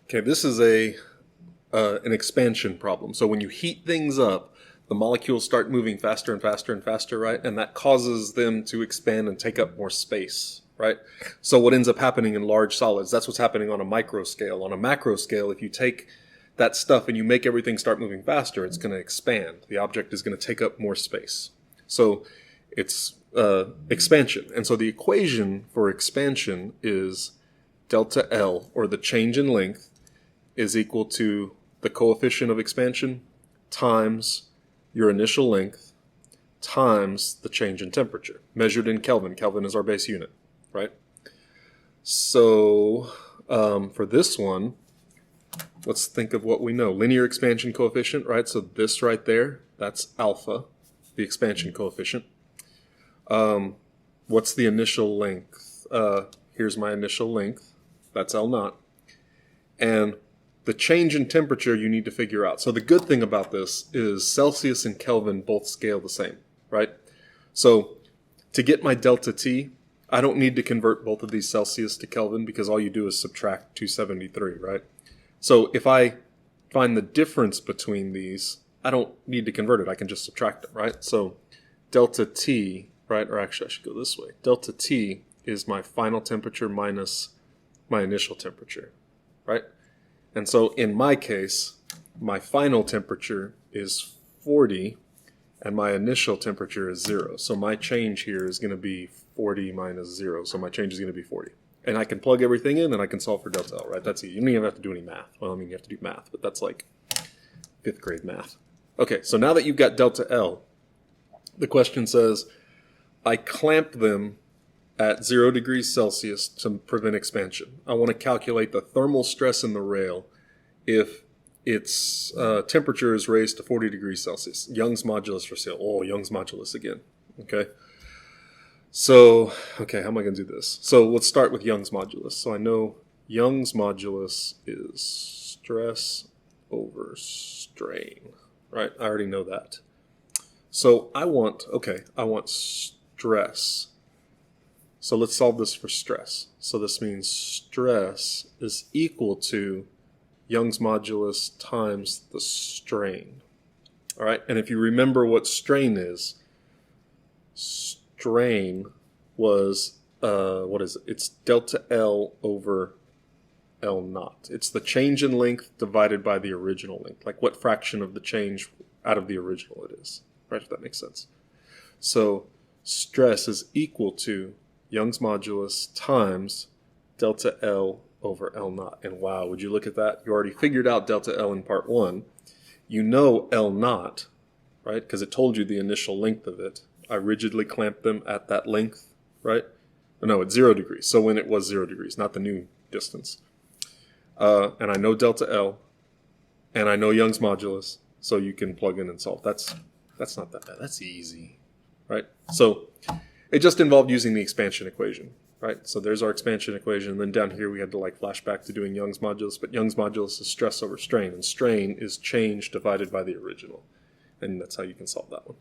Okay, this is an expansion problem. So when you heat things up, the molecules start moving faster and faster and faster, right? And that causes them to expand and take up more space, right? So what ends up happening in large solids, that's what's happening on a micro scale. On a macro scale, if you take that stuff and you make everything start moving faster, it's going to expand. The object is going to take up more space. So it's expansion. And so the equation for expansion is delta L, or the change in length, is equal to the coefficient of expansion times your initial length times the change in temperature, measured in Kelvin. Kelvin is our base unit, right? So for this one, let's think of what we know. Linear expansion coefficient, right? So this right there, that's alpha, the expansion coefficient. What's the initial length? Here's my initial length. That's L naught. And the change in temperature you need to figure out. So the good thing about this is Celsius and Kelvin both scale the same, right? So to get my delta T, I don't need to convert both of these Celsius to Kelvin because all you do is subtract 273, right? So if I find the difference between these, I don't need to convert it. I can just subtract them, right? So delta T, right? Or actually I should go this way. Delta T is my final temperature minus my initial temperature, right? And so in my case, my final temperature is 40 and my initial temperature is 0. So my change here is going to be 40 minus 0. So my change is going to be 40. And I can plug everything in and I can solve for delta L, right? That's easy. You don't even have to do any math. Well, I mean, you have to do math, but that's like 5th grade math. Okay, so now that you've got delta L, the question says, I clamp them at 0 degrees Celsius to prevent expansion. I want to calculate the thermal stress in the rail if its temperature is raised to 40 degrees Celsius. Young's modulus for sale. Oh, Young's modulus again. Okay. So, okay, how am I going to do this? So let's start with Young's modulus. So I know Young's modulus is stress over strain, right? I already know that. So I want stress. So let's solve this for stress. So this means stress is equal to Young's modulus times the strain. All right, and if you remember what strain is, strain was, what is it? It's delta L over L naught. It's the change in length divided by the original length, like what fraction of the change out of the original it is, right, if that makes sense. So stress is equal to Young's modulus times delta L over L naught. And wow, would you look at that? You already figured out delta L in part 1. You know L naught, right? Because it told you the initial length of it. I rigidly clamped them at that length, right? No, at 0 degrees. So when it was 0 degrees, not the new distance. And I know delta L, and I know Young's modulus, so you can plug in and solve. That's not that bad. That's easy, right? So it just involved using the expansion equation, right? So there's our expansion equation. And then down here we had to like flash back to doing Young's modulus. But Young's modulus is stress over strain. And strain is change divided by the original. And that's how you can solve that one.